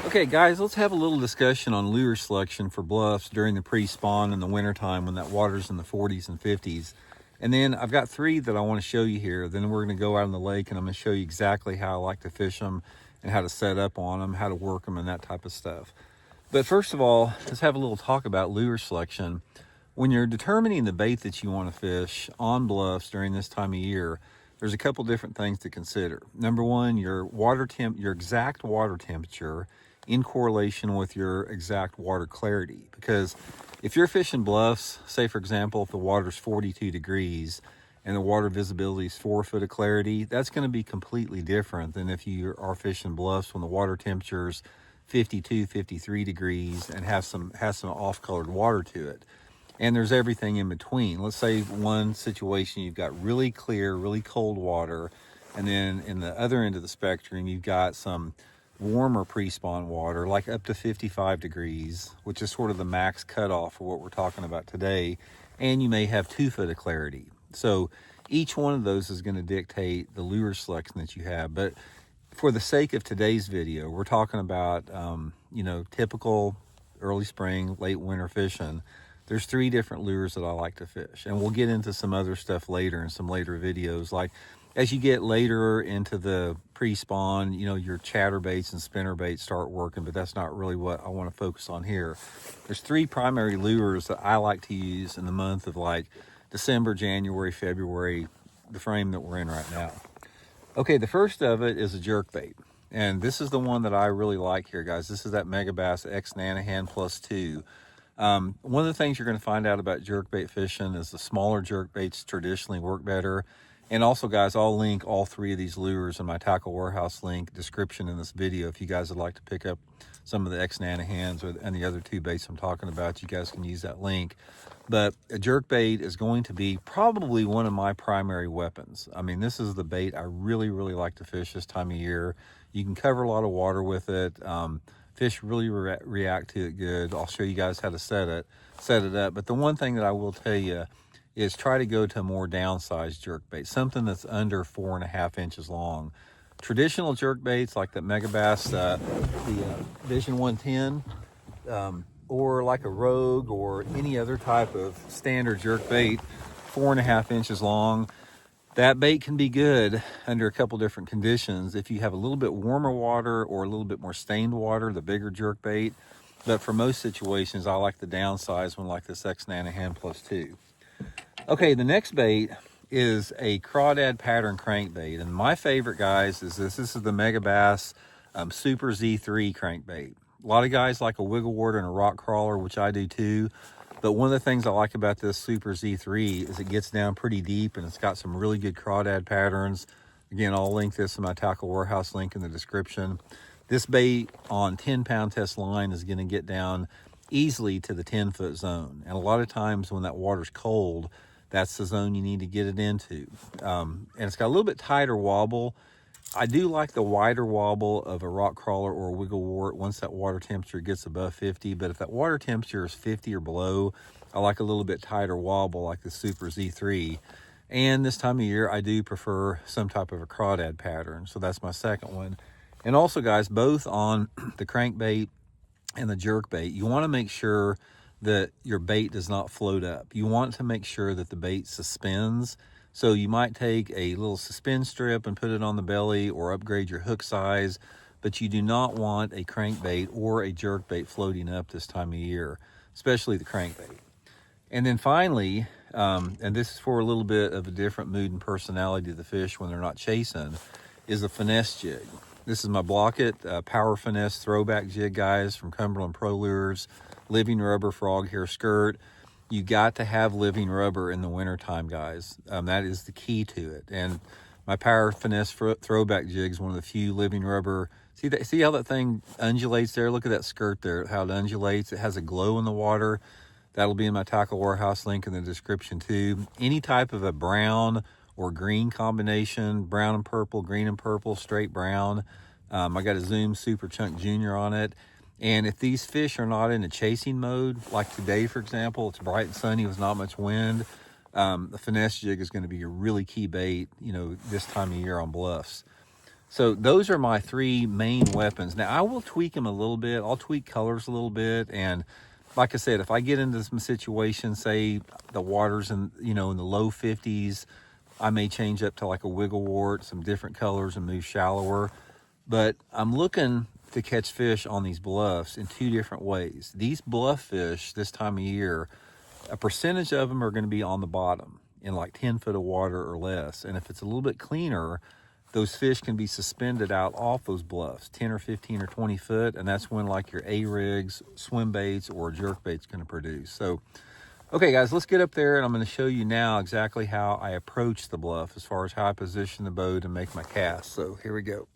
Okay guys, let's have a little discussion on lure selection for bluffs during the pre-spawn in the wintertime when that water's in the 40s and 50s. And then I've got three that I want to show you here. Then we're going to go out in the lake and I'm going to show you exactly how I like to fish them and how to set up on them, how to work them and that type of stuff. But first of all, let's have a little talk about lure selection. When you're determining the bait that you want to fish on bluffs during this time of year, there's a couple different things to consider. Number one, your exact water temperature in correlation with your exact water clarity. Because if you're fishing bluffs, say for example, if the water's 42 degrees and the water visibility is 4 foot of clarity, that's going to be completely different than if you are fishing bluffs when the water temperature's 52, 53 degrees and has some off-colored water to it. And there's everything in between. Let's say one situation, you've got really clear, really cold water, and then in the other end of the spectrum, you've got some warmer pre-spawn water, like up to 55 degrees, which is sort of the max cutoff for what we're talking about today. And you may have 2 foot of clarity. So each one of those is going to dictate the lure selection that you have. But for the sake of today's video, we're talking about, typical early spring, late winter fishing. There's 3 different lures that I like to fish. And we'll get into some other stuff later in some later videos. Like as you get later into the pre-spawn, your chatterbaits and spinnerbaits start working, but that's not really what I want to focus on here. There's 3 primary lures that I like to use in the month of like December, January, February, the frame that we're in right now. Okay, the first of it is a jerkbait. And this is the one that I really like here, guys. This is that Megabass X Nanahan Plus 2. One of the things you're going to find out about jerkbait fishing is the smaller jerkbaits traditionally work better. And also, guys, I'll link all 3 of these lures in my Tackle Warehouse link description in this video. If you guys would like to pick up some of the X Nanahans and the other 2 baits I'm talking about, you guys can use that link. But a jerkbait is going to be probably one of my primary weapons. I mean, this is the bait I really, really like to fish this time of year. You can cover a lot of water with it. Fish really react to it good. I'll show you guys how to set it up. But the one thing that I will tell you is try to go to a more downsized jerkbait, something that's under 4.5 inches long. Traditional jerkbaits like the Megabass, the Vision 110, or like a Rogue or any other type of standard jerkbait, 4.5 inches long. That bait can be good under a couple different conditions. If you have a little bit warmer water or a little bit more stained water, the bigger jerkbait. But for most situations, I like the downsized one like this X Nanahan Plus 2. Okay, the next bait is a crawdad pattern crankbait. And my favorite, guys, is this. This is the Megabass Super Z3 crankbait. A lot of guys like a wiggle wart and a rock crawler, which I do too. But one of the things I like about this Super Z3 is it gets down pretty deep and it's got some really good crawdad patterns. Again, I'll link this in my Tackle Warehouse link in the description. This bait on 10-pound test line is going to get down easily to the 10-foot zone. And a lot of times when that water's cold, that's the zone you need to get it into. And it's got a little bit tighter wobble. I do like the wider wobble of a rock crawler or a wiggle wart once that water temperature gets above 50. But if that water temperature is 50 or below, I like a little bit tighter wobble like the Super Z3. And this time of year, I do prefer some type of a crawdad pattern. So that's my second one. And also, guys, both on the crankbait and the jerkbait, you want to make sure that your bait does not float up. You want to make sure that the bait suspends. So you might take a little suspend strip and put it on the belly or upgrade your hook size, but you do not want a crankbait or a jerkbait floating up this time of year, especially the crankbait. And then finally, and this is for a little bit of a different mood and personality of the fish when they're not chasing, is the Finesse jig. This is my Blaukat Power Finesse Throwback jig, guys, from Cumberland Pro Lures. Living rubber frog hair skirt. You got to have living rubber in the wintertime, guys. That is the key to it. And my Power Finesse Throwback jig is one of the few living rubber. See how that thing undulates there? Look at that skirt there, how it undulates. It has a glow in the water. That'll be in my Tackle Warehouse link in the description too. Any type of a brown or green combination, brown and purple, green and purple, straight brown. I got a Zoom Super Chunk Junior on it. And if these fish are not in a chasing mode, like today, for example, it's bright and sunny, there's not much wind, the Finesse jig is going to be a really key bait, this time of year on bluffs. So those are my three main weapons. Now I will tweak them a little bit. I'll tweak colors a little bit. And like I said, if I get into some situations, say the water's in, you know, in the low 50s, I may change up to like a wiggle wart, some different colors, and move shallower. But I'm looking to catch fish on these bluffs in two different ways. These bluff fish this time of year, a percentage of them are going to be on the bottom in like 10 foot of water or less. And if it's a little bit cleaner, those fish can be suspended out off those bluffs, 10 or 15 or 20 foot. And that's when like your A-rigs, swim baits, or jerk bait's going to produce. So, okay guys, let's get up there and I'm going to show you now exactly how I approach the bluff as far as how I position the boat and make my cast. So here we go.